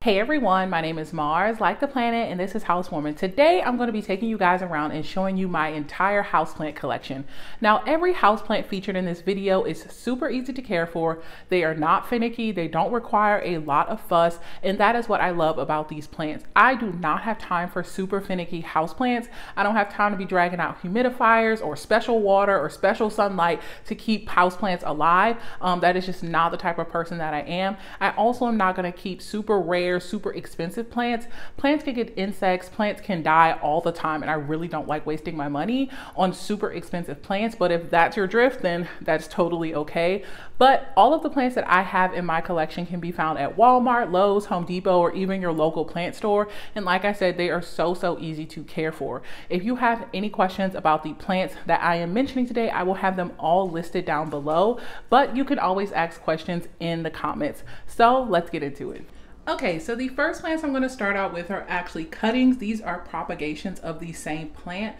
Hey everyone, my name is Mars, like the planet, and this is Housewarming. Today I'm going to be taking you guys around and showing you my entire houseplant collection. Now, every houseplant featured in this video is super easy to care for. They are not finicky, they don't require a lot of fuss, and that is what I love about these plants. I do not have time for super finicky houseplants. I don't have time to be dragging out humidifiers or special water or special sunlight to keep houseplants alive. That is just not the type of person that I am. I also am not going to keep super rare, super expensive plants. Plants can get insects, plants can die all the time, and I really don't like wasting my money on super expensive plants. But if that's your drift, then that's totally okay. But all of the plants that I have in my collection can be found at Walmart, Lowe's, Home Depot, or even your local plant store. And like I said, they are so easy to care for. If you have any questions about the plants that I am mentioning today, I will have them all listed down below, but you can always ask questions in the comments. So let's get into it. Okay, so the first plants I'm going to start out with are actually cuttings. These are propagations of the same plant.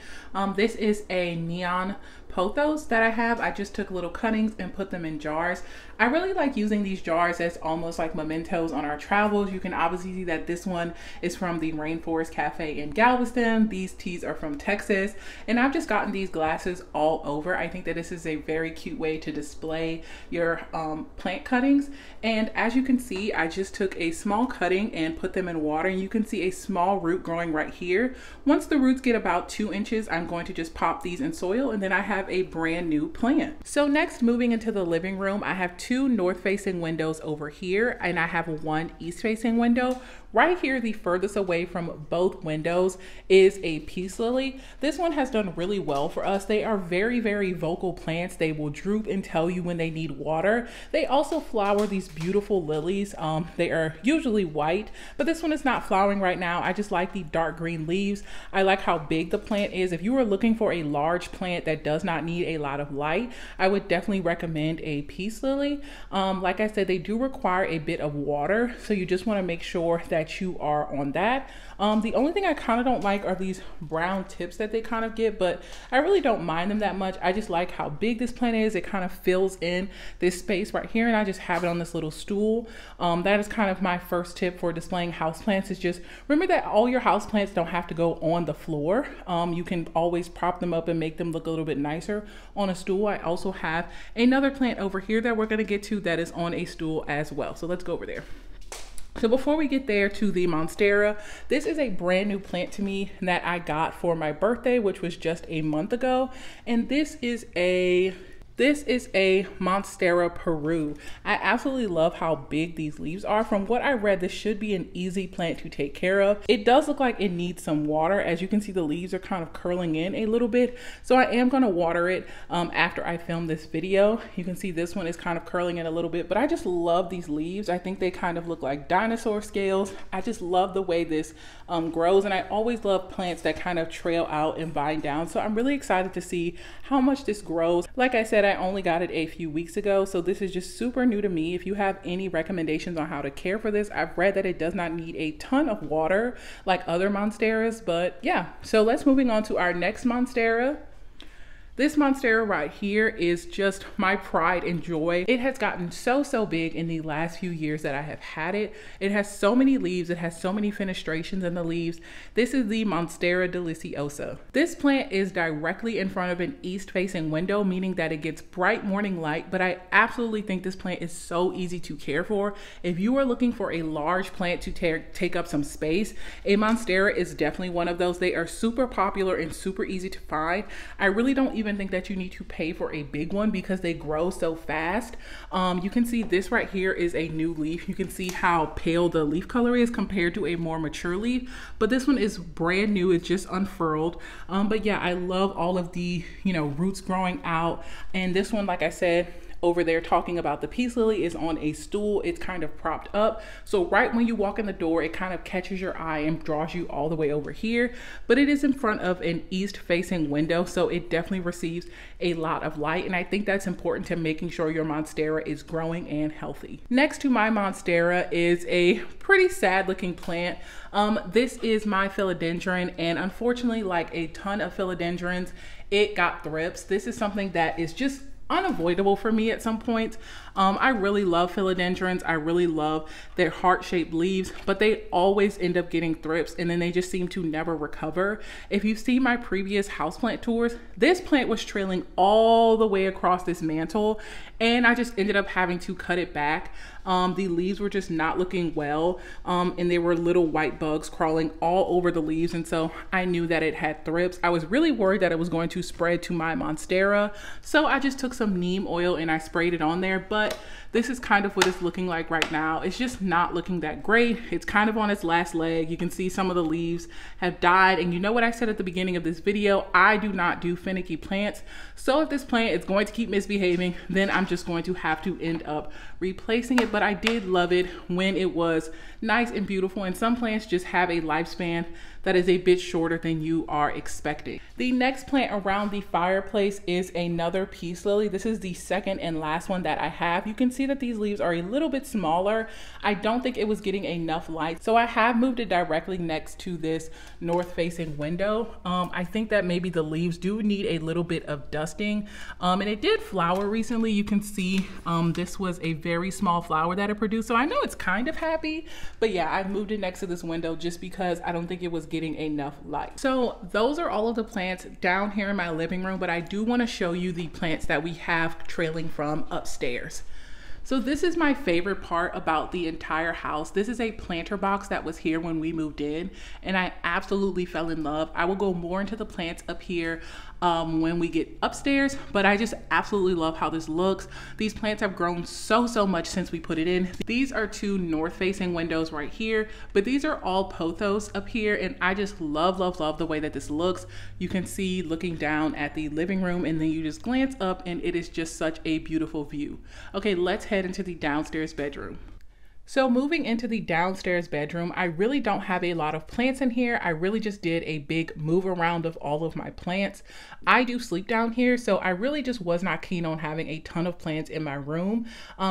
This is a neon pothos that I have. I just took little cuttings and put them in jars. I really like using these jars as almost like mementos on our travels. You can obviously see that this one is from the Rainforest Cafe in Galveston. These teas are from Texas, and I've just gotten these glasses all over. I think that this is a very cute way to display your plant cuttings. And as you can see, I just took a small cutting and put them in water, and you can see a small root growing right here. Once the roots get about 2 inches, I'm going to just pop these in soil, and then I have a brand new plant. So next, moving into the living room, I have 2 north-facing windows over here, and I have 1 east-facing window. Right here, the furthest away from both windows is a peace lily. This one has done really well for us. They are very vocal plants. They will droop and tell you when they need water. They also flower these beautiful lilies. They are usually white, but this one is not flowering right now. I just like the dark green leaves. I like how big the plant is. If you are looking for a large plant that does not need a lot of light, I would definitely recommend a peace lily. Like I said, they do require a bit of water, so you just want to make sure that you are on that. The only thing I kind of don't like are these brown tips that they kind of get, but I really don't mind them that much. I just like how big this plant is. It kind of fills in this space right here, and I just have it on this little stool. That is kind of my first tip for displaying houseplants, is just remember that all your houseplants don't have to go on the floor. You can always prop them up and make them look a little bit nicer on a stool. I also have another plant over here that we're going to get to that is on a stool as well. So let's go over there. So before we get there to the Monstera, this is a brand new plant to me that I got for my birthday, which was just a month ago. And this is a Monstera PERU. I absolutely love how big these leaves are. From what I read, this should be an easy plant to take care of. It does look like it needs some water. As you can see, the leaves are kind of curling in a little bit. So I am going to water it after I film this video. You can see this one is kind of curling in a little bit, but I just love these leaves. I think they kind of look like dinosaur scales. I just love the way this grows, and I always love plants that kind of trail out and vine down. So I'm really excited to see how much this grows. Like I said, I only got it a few weeks ago, so this is just super new to me. If you have any recommendations on how to care for this, I've read that it does not need a ton of water like other Monsteras, but yeah. So let's moving on to our next Monstera. This Monstera right here is just my pride and joy. It has gotten so big in the last few years that I have had it. It has so many leaves. It has so many fenestrations in the leaves. This is the Monstera deliciosa. This plant is directly in front of an east-facing window, meaning that it gets bright morning light, but I absolutely think this plant is so easy to care for. If you are looking for a large plant to take up some space, a Monstera is definitely one of those. They are super popular and super easy to find. I really don't even think that you need to pay for a big one because they grow so fast. You can see this right here is a new leaf. You can see how pale the leaf color is compared to a more mature leaf, but this one is brand new. It's just unfurled. But yeah, I love all of the, roots growing out. And this one, like I said, over there talking about the peace lily is on a stool. It's kind of propped up. So right when you walk in the door, it kind of catches your eye and draws you all the way over here. But it is in front of an east facing window, so it definitely receives a lot of light. And I think that's important to making sure your Monstera is growing and healthy. Next to my Monstera is a pretty sad looking plant. This is my philodendron, and unfortunately, like a ton of philodendrons, it got thrips. This is something that is just unavoidable for me at some point. I really love philodendrons. I really love their heart-shaped leaves, but they always end up getting thrips and then they just seem to never recover. If you've seen my previous houseplant tours, this plant was trailing all the way across this mantle and I just ended up having to cut it back. The leaves were just not looking well, and there were little white bugs crawling all over the leaves, and so I knew that it had thrips. I was really worried that it was going to spread to my Monstera, so I just took some neem oil and I sprayed it on there, but this is kind of what it's looking like right now. It's just not looking that great. It's kind of on its last leg. You can see some of the leaves have died, and you know what I said at the beginning of this video, I do not do finicky plants. So if this plant is going to keep misbehaving, then I'm just going to have to end up replacing it. But I did love it when it was nice and beautiful, and some plants just have a lifespan that is a bit shorter than you are expecting. The next plant around the fireplace is another peace lily. This is the second and last one that I have. You can see that these leaves are a little bit smaller. I don't think it was getting enough light, so I have moved it directly next to this north facing window. I think that maybe the leaves do need a little bit of dusting, and it did flower recently. You can see this was a very small flower that it produced, so I know it's kind of happy, but yeah, I've moved it next to this window just because I don't think it was getting enough light. So those are all of the plants down here in my living room, but I do want to show you the plants that we have trailing from upstairs. So this is my favorite part about the entire house. This is a planter box that was here when we moved in, and I absolutely fell in love. I will go more into the plants up here when we get upstairs, but I just absolutely love how this looks. These plants have grown so much since we put it in. These are two north facing windows right here, but these are all pothos up here, and I just love the way that this looks. You can see looking down at the living room, and then you just glance up and it is just such a beautiful view. Okay, let's head into the downstairs bedroom. So moving into the downstairs bedroom, I really don't have a lot of plants in here. I really just did a big move around of all of my plants. I do sleep down here, so I really just was not keen on having a ton of plants in my room.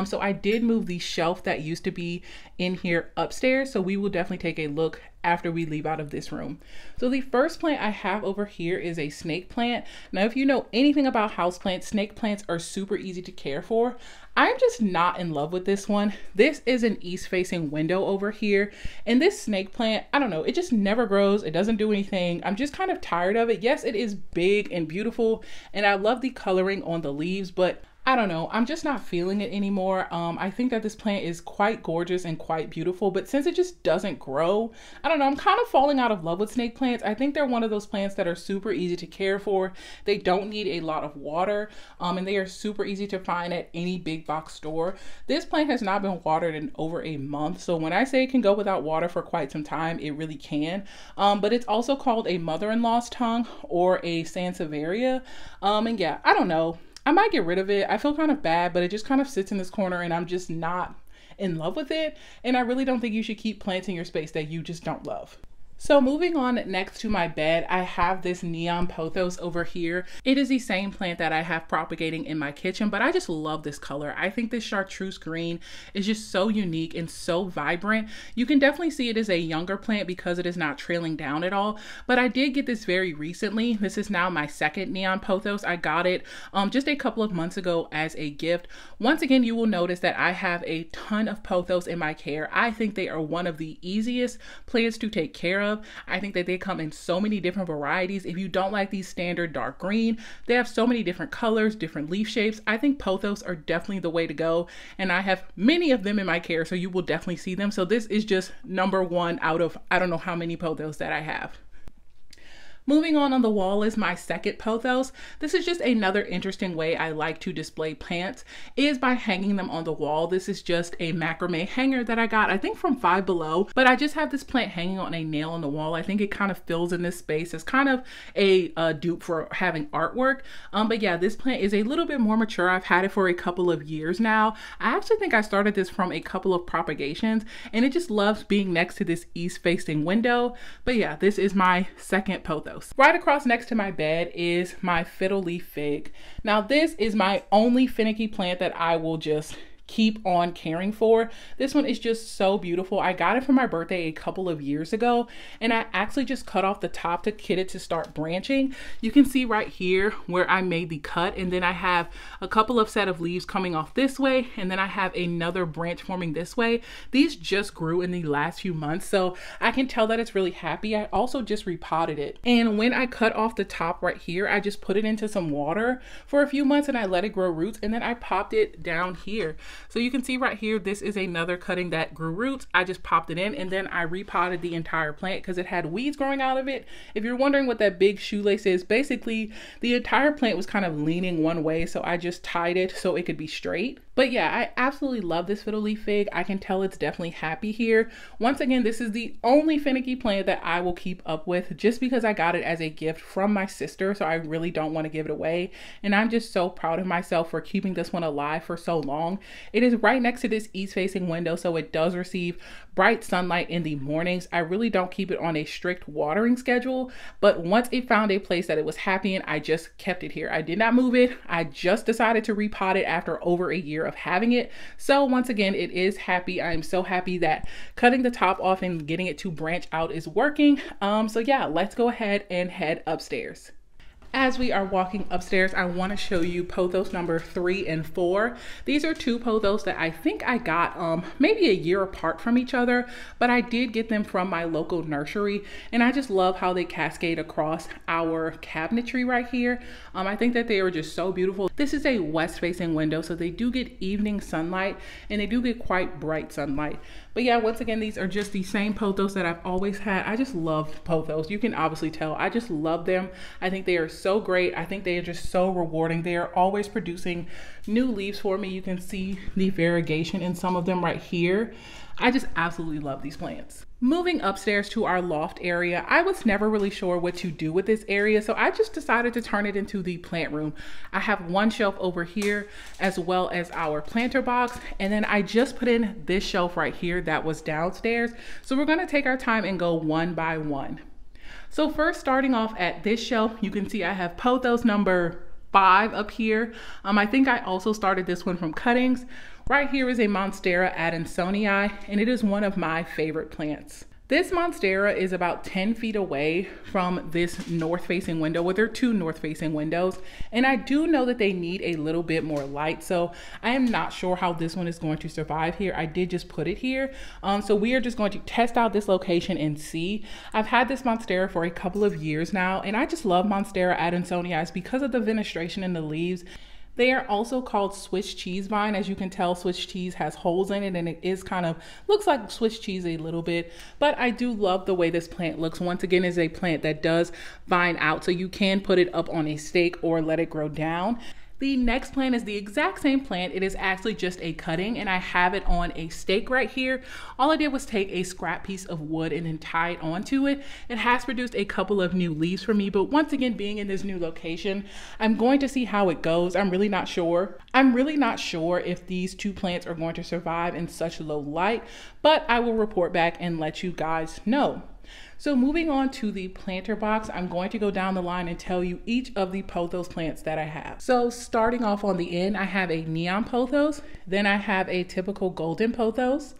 So I did move the shelf that used to be in here upstairs, so we will definitely take a look after we leave out of this room. So the first plant I have over here is a snake plant. Now, if you know anything about houseplants, snake plants are super easy to care for. I'm just not in love with this one. This is an east facing window over here, and this snake plant, I don't know, it just never grows. It doesn't do anything. I'm just kind of tired of it. Yes, it is big and beautiful, and I love the coloring on the leaves, but I don't know, I'm just not feeling it anymore. I think that this plant is quite gorgeous and quite beautiful, but since it just doesn't grow, I don't know, I'm kind of falling out of love with snake plants. I think they're one of those plants that are super easy to care for. They don't need a lot of water, and they are super easy to find at any big box store. This plant has not been watered in over a month, so when I say it can go without water for quite some time, it really can. But it's also called a mother-in-law's tongue or a sansevieria, and yeah, I don't know. I might get rid of it. I feel kind of bad, but it just kind of sits in this corner and I'm just not in love with it. And I really don't think you should keep plants in your space that you just don't love. So moving on next to my bed, I have this neon pothos over here. It is the same plant that I have propagating in my kitchen, but I just love this color. I think this chartreuse green is just so unique and so vibrant. You can definitely see it is a younger plant because it is not trailing down at all, but I did get this very recently. This is now my second neon pothos. I got it just a couple of months ago as a gift. Once again, you will notice that I have a ton of pothos in my care. I think they are one of the easiest plants to take care of. I think that they come in so many different varieties. If you don't like these standard dark green, they have so many different colors, different leaf shapes. I think pothos are definitely the way to go, and I have many of them in my care, so you will definitely see them. So this is just number one out of I don't know how many pothos that I have. Moving on the wall is my second pothos. This is just another interesting way I like to display plants is by hanging them on the wall. This is just a macrame hanger that I got, I think from Five Below, but I just have this plant hanging on a nail on the wall. I think it kind of fills in this space. It's kind of a dupe for having artwork. But yeah, this plant is a little bit more mature. I've had it for a couple of years now. I actually think I started this from a couple of propagations, and it just loves being next to this east facing window. But yeah, this is my second pothos. Right across next to my bed is my fiddle leaf fig. Now this is my only finicky plant that I will just keep on caring for. This one is just so beautiful. I got it for my birthday a couple of years ago, and I actually just cut off the top to get it to start branching. You can see right here where I made the cut, and then I have a couple of set of leaves coming off this way, and then I have another branch forming this way. These just grew in the last few months, so I can tell that it's really happy. I also just repotted it, and when I cut off the top right here, I just put it into some water for a few months and I let it grow roots, and then I popped it down here. So you can see right here, this is another cutting that grew roots. I just popped it in, and then I repotted the entire plant because it had weeds growing out of it. If you're wondering what that big shoelace is, basically the entire plant was kind of leaning one way, so I just tied it so it could be straight. But yeah, I absolutely love this fiddle leaf fig. I can tell it's definitely happy here. Once again, this is the only finicky plant that I will keep up with just because I got it as a gift from my sister, so I really don't want to give it away. And I'm just so proud of myself for keeping this one alive for so long. It is right next to this east-facing window, so it does receive bright sunlight in the mornings. I really don't keep it on a strict watering schedule, but once it found a place that it was happy in, I just kept it here. I did not move it. I just decided to repot it after over a year of having it. So once again, it is happy. I am so happy that cutting the top off and getting it to branch out is working. So yeah, let's go ahead and head upstairs. As we are walking upstairs, I want to show you pothos number 3 and 4. These are two pothos that I think I got maybe a year apart from each other, but I did get them from my local nursery, and I just love how they cascade across our cabinetry right here. I think that they are just so beautiful. This is a west-facing window, so they do get evening sunlight, and they do get quite bright sunlight. But yeah, once again, these are just the same pothos that I've always had. I just love pothos. You can obviously tell. I just love them. I think they are so great. I think they are just so rewarding. They are always producing new leaves for me. You can see the variegation in some of them right here. I just absolutely love these plants. Moving upstairs to our loft area, I was never really sure what to do with this area, so I just decided to turn it into the plant room. I have one shelf over here as well as our planter box, and then I just put in this shelf right here that was downstairs. So we're gonna take our time and go one by one. So first, starting off at this shelf, you can see I have pothos number 5 up here. I think I also started this one from cuttings. Right here is a Monstera Adansonii, and it is one of my favorite plants. This Monstera is about 10 feet away from this north-facing window. Well, there are two north-facing windows, and I do know that they need a little bit more light, so I am not sure how this one is going to survive here. I did just put it here, so we are just going to test out this location and see. I've had this Monstera for a couple of years now, and I just love Monstera Adansonii because of the ventilation in the leaves. They are also called Swiss cheese vine. As you can tell, Swiss cheese has holes in it, and it is kind of looks like Swiss cheese a little bit, but I do love the way this plant looks. Once again, it's a plant that does vine out, so you can put it up on a stake or let it grow down. The next plant is the exact same plant. It is actually just a cutting, and I have it on a stake right here. All I did was take a scrap piece of wood and then tie it onto it. It has produced a couple of new leaves for me, but once again, being in this new location, I'm going to see how it goes. I'm really not sure. I'm really not sure if these two plants are going to survive in such low light, but I will report back and let you guys know. So moving on to the planter box, I'm going to go down the line and tell you each of the pothos plants that I have. So starting off on the end, I have a neon pothos, then I have a typical golden pothos,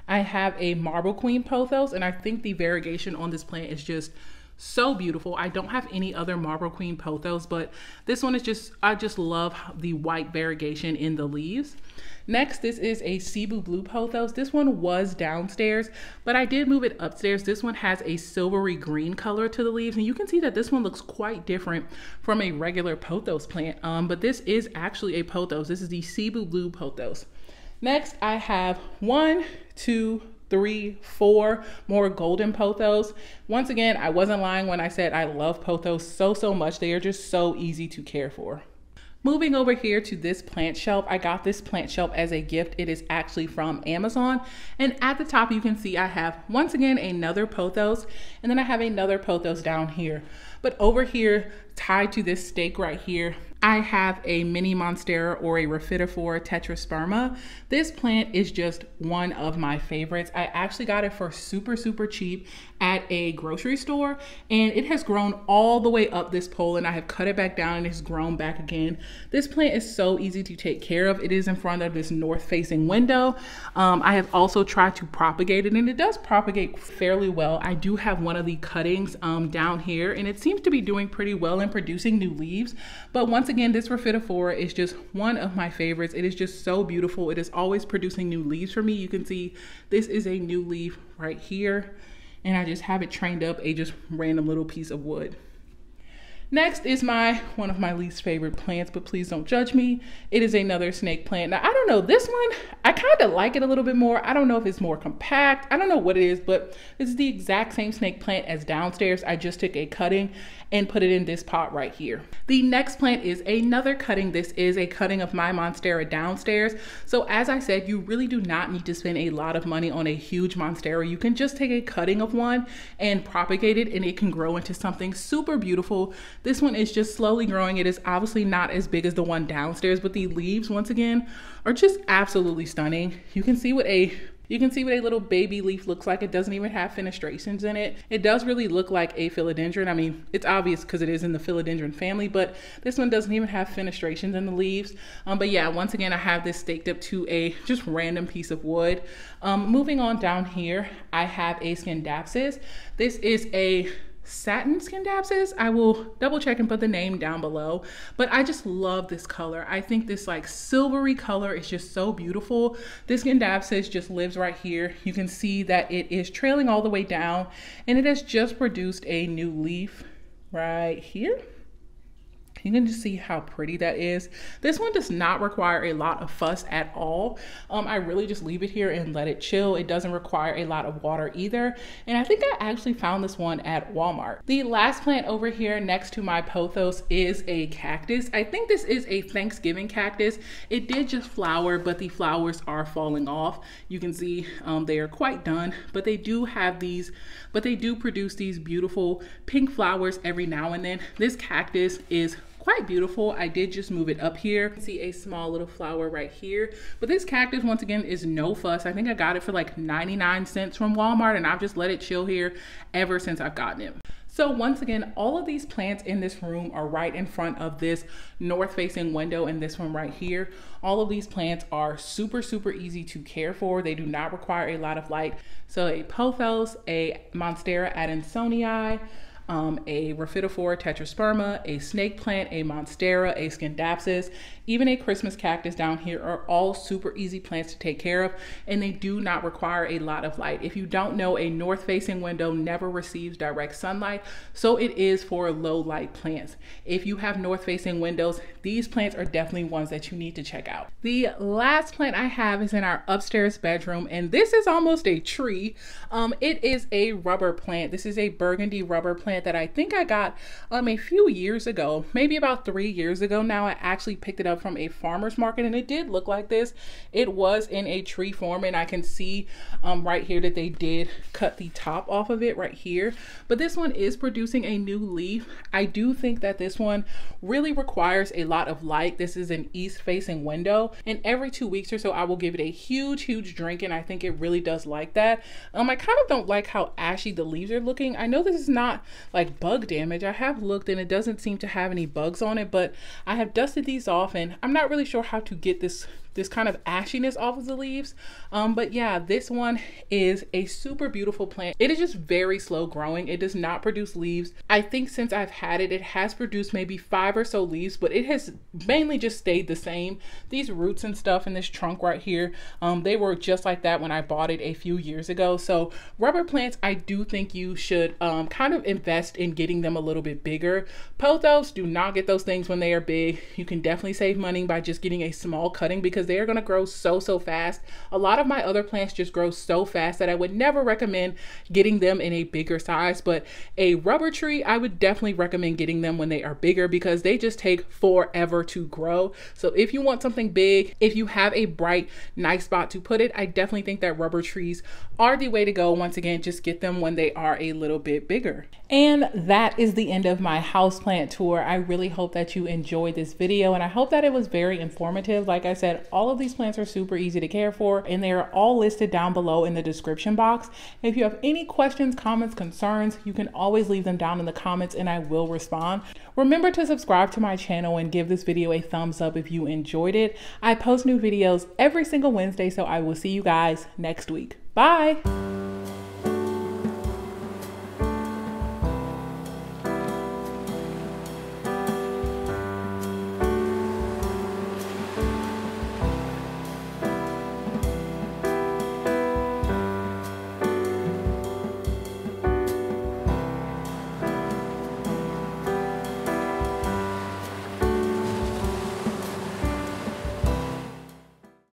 I have a marble queen pothos, and I think the variegation on this plant is just so beautiful. I don't have any other marble queen pothos, but this one is just, I just love the white variegation in the leaves. Next, this is a Cebu blue pothos. This one was downstairs, but I did move it upstairs. This one has a silvery green color to the leaves, and you can see that this one looks quite different from a regular pothos plant, but this is actually a pothos. This is the Cebu blue pothos. Next, I have 1, 2, 3, 4 more golden pothos. Once again, I wasn't lying when I said I love pothos so much. They are just so easy to care for. Moving over here to this plant shelf, I got this plant shelf as a gift. It is actually from Amazon. And at the top, you can see I have, once again, another pothos, and then I have another pothos down here. But over here, tied to this stake right here, I have a mini Monstera or a Rhaphidophora tetrasperma. This plant is just one of my favorites. I actually got it for super cheap at a grocery store, and it has grown all the way up this pole, and I have cut it back down and it's grown back again. This plant is so easy to take care of. It is in front of this north facing window. I have also tried to propagate it, and it does propagate fairly well. I do have one of the cuttings down here, and it seems to be doing pretty well in producing new leaves. But once again, this Rhaphidophora is just one of my favorites. It is just so beautiful. It is always producing new leaves for me. You can see this is a new leaf right here, and I just have it trained up a just random little piece of wood. Next is one of my least favorite plants, but please don't judge me. It is another snake plant. Now, I don't know, this one, I kind of like it a little bit more. I don't know if it's more compact. I don't know what it is, but this is the exact same snake plant as downstairs. I just took a cutting and put it in this pot right here. The next plant is another cutting. This is a cutting of my Monstera downstairs. So as I said, you really do not need to spend a lot of money on a huge Monstera. You can just take a cutting of one and propagate it, and it can grow into something super beautiful. This one is just slowly growing. It is obviously not as big as the one downstairs, but the leaves, once again, are just absolutely stunning. You can see what a little baby leaf looks like. It doesn't even have fenestrations in it. It does really look like a philodendron. I mean, it's obvious because it is in the philodendron family, but this one doesn't even have fenestrations in the leaves. But yeah, once again, I have this staked up to a just random piece of wood. Moving on down here, I have a scindapsus. This is a satin scindapsus. I will double check and put the name down below, but I just love this color. I think this like silvery color is just so beautiful. This scindapsus just lives right here. You can see that it is trailing all the way down, and it has just produced a new leaf right here. You can just see how pretty that is. This one does not require a lot of fuss at all. I really just leave it here and let it chill. It doesn't require a lot of water either. And I think I actually found this one at Walmart. The last plant over here next to my pothos is a cactus. I think this is a Thanksgiving cactus. It did just flower, but the flowers are falling off. You can see they are quite done, but they do produce these beautiful pink flowers every now and then. This cactus is quite beautiful. I did just move it up here. You can see a small little flower right here, but this cactus, once again, is no fuss. I think I got it for like 99 cents from Walmart, and I've just let it chill here ever since I've gotten it. So once again, all of these plants in this room are right in front of this north facing window, and this one right here. All of these plants are super easy to care for. They do not require a lot of light. So a pothos, a Monstera Adansonii, a Rhaphidophora tetrasperma, a snake plant, a Monstera, a scindapsus, even a Christmas cactus down here are all super easy plants to take care of, and they do not require a lot of light. If you don't know, a north facing window never receives direct sunlight, so it is for low light plants. If you have north facing windows, these plants are definitely ones that you need to check out. The last plant I have is in our upstairs bedroom, and this is almost a tree. It is a rubber plant. This is a burgundy rubber plant that I think I got a few years ago, maybe about 3 years ago now. I actually picked it up from a farmer's market, and it did look like this. It was in a tree form, and I can see right here that they did cut the top off of it right here, but this one is producing a new leaf. I do think that this one really requires a lot of light. This is an east facing window, and every 2 weeks or so I will give it a huge drink, and I think it really does like that. I kind of don't like how ashy the leaves are looking. I know this is not like bug damage. I have looked, and it doesn't seem to have any bugs on it, but I have dusted these off, and I'm not really sure how to get this kind of ashiness off of the leaves. But yeah, this one is a super beautiful plant. It is just very slow growing. It does not produce leaves. I think since I've had it, it has produced maybe 5 or so leaves, but it has mainly just stayed the same. These roots and stuff in this trunk right here, they were just like that when I bought it a few years ago. So rubber plants, I do think you should kind of invest in getting them a little bit bigger. Pothos, do not get those things when they are big. You can definitely save money by just getting a small cutting, because because they are going to grow so fast. A lot of my other plants just grow so fast that I would never recommend getting them in a bigger size, but a rubber tree, I would definitely recommend getting them when they are bigger because they just take forever to grow. So if you want something big, if you have a bright, nice spot to put it, I definitely think that rubber trees are the way to go. Once again, just get them when they are a little bit bigger. And that is the end of my houseplant tour. I really hope that you enjoyed this video, and I hope that it was very informative. Like I said, all of these plants are super easy to care for, and they are all listed down below in the description box. If you have any questions, comments, concerns, you can always leave them down in the comments and I will respond. Remember to subscribe to my channel and give this video a thumbs up if you enjoyed it. I post new videos every single Wednesday, so I will see you guys next week. Bye.